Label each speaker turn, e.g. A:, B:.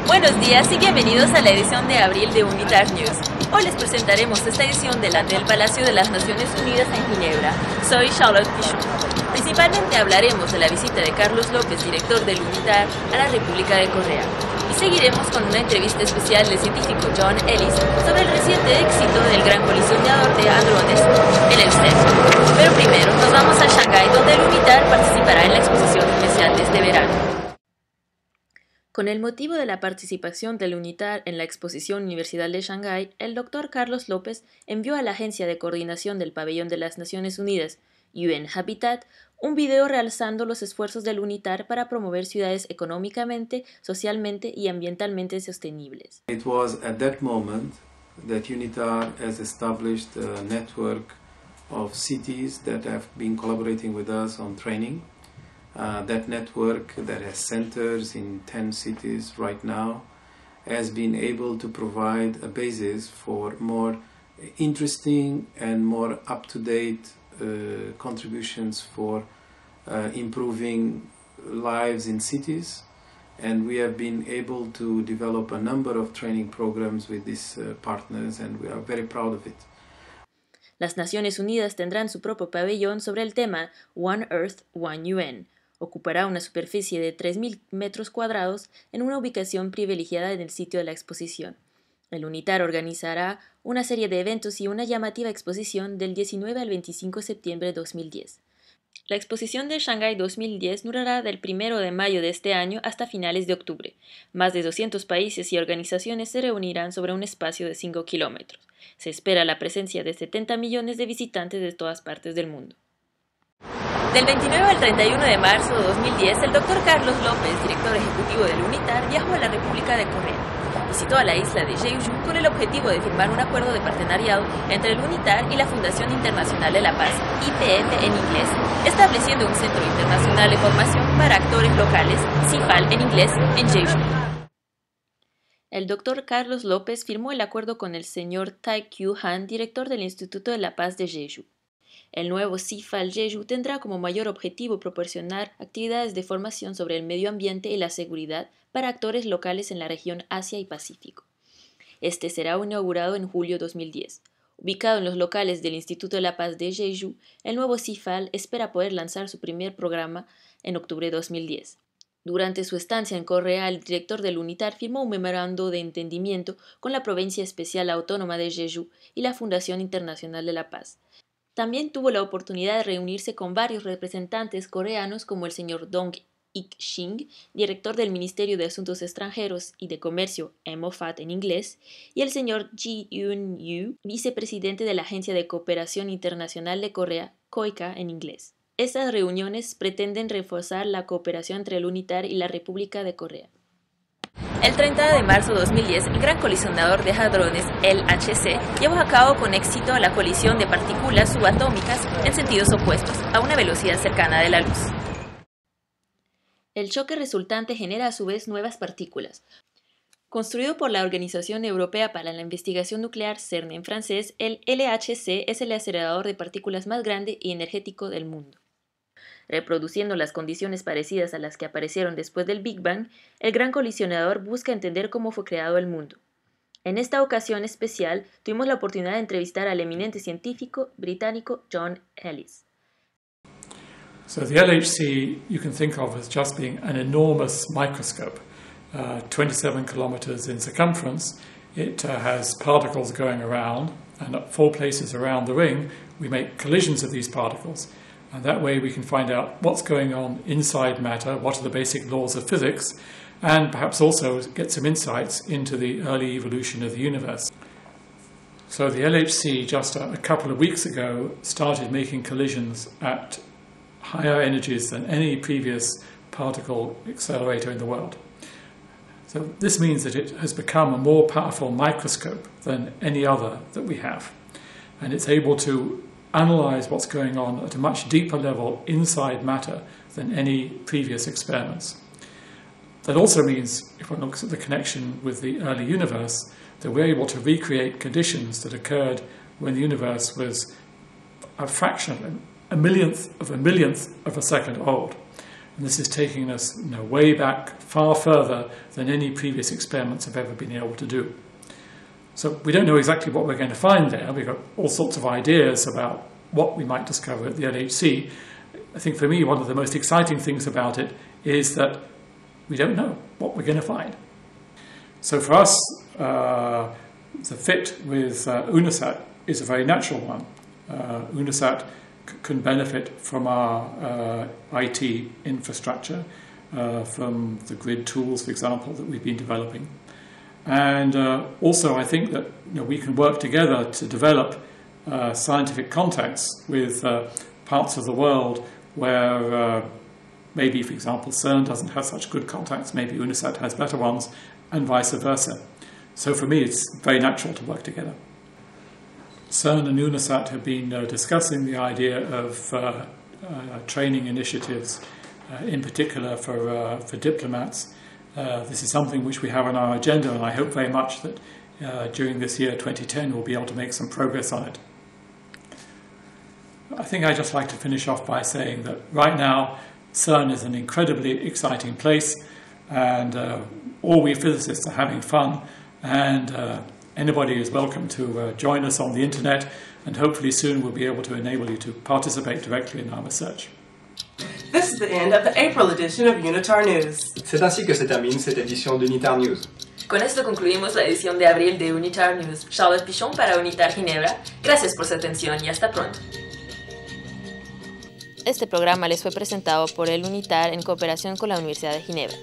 A: Buenos días y bienvenidos a la edición de abril de UNITARNews. Hoy les presentaremos esta edición delante del Palacio de las Naciones Unidas en Ginebra. Soy Charlotte Pichon. Principalmente hablaremos de la visita de Carlos Lopes, director del UNITAR, a la República de Corea. Y seguiremos con una entrevista especial del científico John Ellis sobre el reciente éxito del gran colisionador de hadrones, el Ellis. Pero primero nos vamos a Shanghai, donde el UNITAR participará en la exposición especial de este verano. Con el motivo de la participación del UNITAR en la Exposición Universal de Shanghái, el Dr. Carlos Lopes envió a la Agencia de Coordinación del Pabellón de las Naciones Unidas, UN-Habitat, un video realzando los esfuerzos del UNITAR para promover ciudades económicamente, socialmente y ambientalmente sostenibles.
B: It was at that moment that UNITAR has established a network of cities that have been collaborating with us on training. That network that has centers in 10 cities right now has been able to provide a basis for more interesting and more up-to-date contributions for improving lives in cities, and we have been able to develop a number of training programs with these partners, and we are very proud of it.
A: Las Naciones Unidas tendrán su propio pabellón sobre el tema One Earth, One UN. Ocupará una superficie de 3.000 metros cuadrados en una ubicación privilegiada en el sitio de la exposición. El UNITAR organizará una serie de eventos y una llamativa exposición del 19 al 25 de septiembre de 2010. La exposición de Shanghái 2010 durará del 1 de mayo de este año hasta finales de octubre. Más de 200 países y organizaciones se reunirán sobre un espacio de 5 kilómetros. Se espera la presencia de 70 millones de visitantes de todas partes del mundo. Del 29 al 31 de marzo de 2010, el Dr. Carlos Lopes, director ejecutivo del UNITAR, viajó a la República de Corea. Visitó a la isla de Jeju con el objetivo de firmar un acuerdo de partenariado entre el UNITAR y la Fundación Internacional de la Paz, IPF en inglés, estableciendo un centro internacional de formación para actores locales, CIFAL en inglés, en Jeju. El Dr. Carlos Lopes firmó el acuerdo con el señor Tae-Kyu Han, director del Instituto de la Paz de Jeju. El nuevo CIFAL Jeju tendrá como mayor objetivo proporcionar actividades de formación sobre el medio ambiente y la seguridad para actores locales en la región Asia y Pacífico. Este será inaugurado en julio de 2010. Ubicado en los locales del Instituto de la Paz de Jeju, el nuevo CIFAL espera poder lanzar su primer programa en octubre de 2010. Durante su estancia en Corea, el director del UNITAR firmó un memorando de entendimiento con la Provincia Especial Autónoma de Jeju y la Fundación Internacional de la Paz. También tuvo la oportunidad de reunirse con varios representantes coreanos como el señor Dong Ik-shing, director del Ministerio de Asuntos Extranjeros y de Comercio, MOFAT en inglés, y el señor Ji Eun-yu, vicepresidente de la Agencia de Cooperación Internacional de Corea, KOICA en inglés. Estas reuniones pretenden reforzar la cooperación entre el UNITAR y la República de Corea. El 30 de marzo de 2010, el gran colisionador de hadrones, el HC, llevó a cabo con éxito la colisión de partículas subatómicas en sentidos opuestos, a una velocidad cercana de la luz. El choque resultante genera a su vez nuevas partículas. Construido por la Organización Europea para la Investigación Nuclear, CERN en francés, el LHC es el acelerador de partículas más grande y energético del mundo. Reproduciendo las condiciones parecidas a las que aparecieron después del Big Bang, el gran colisionador busca entender cómo fue creado el mundo. En esta ocasión especial, tuvimos la oportunidad de entrevistar al eminente científico británico John Ellis.
C: So the LHC you can think of as just being an enormous microscope, 27 kilometers in circumference. It has particles going around, and at 4 places around the ring we make collisions of these particles. And that way we can find out what's going on inside matter, what are the basic laws of physics, and perhaps also get some insights into the early evolution of the universe. So the LHC just a couple of weeks ago started making collisions at higher energies than any previous particle accelerator in the world. So this means that it has become a more powerful microscope than any other that we have. And it's able to analyze what's going on at a much deeper level inside matter than any previous experiments. That also means, if one looks at the connection with the early universe, that we're able to recreate conditions that occurred when the universe was a fraction a millionth of a second old. And this is taking us way back far further than any previous experiments have ever been able to do. So we don't know exactly what we're going to find there. We've got all sorts of ideas about what we might discover at the LHC. I think for me, one of the most exciting things about it is that we don't know what we're going to find. So for us, the fit with UNISAT is a very natural one. UNISAT can benefit from our IT infrastructure, from the grid tools, for example, that we've been developing. And also I think that we can work together to develop scientific contacts with parts of the world where maybe, for example, CERN doesn't have such good contacts, maybe UNISAT has better ones, and vice versa. So for me, it's very natural to work together. CERN and UNISAT have been discussing the idea of training initiatives, in particular for diplomats. This is something which we have on our agenda, and I hope very much that during this year, 2010, we'll be able to make some progress on it. I think I'd just like to finish off by saying that right now, CERN is an incredibly exciting place, and all we physicists are having fun, and anybody is welcome to join us on the internet, and hopefully soon we'll be able to enable you to participate directly in our research.
D: This is the end of the April edition of UNITARNews.
E: C'est ainsi que se termine cette édition d'UNITARNews.
A: Con esto concluimos la edición de abril de UNITARNews. Charles Pichon para UNITAR Ginebra. Gracias por su atención y hasta pronto. Este programa les fue presentado por el UNITAR en cooperación con la Universidad de Ginebra.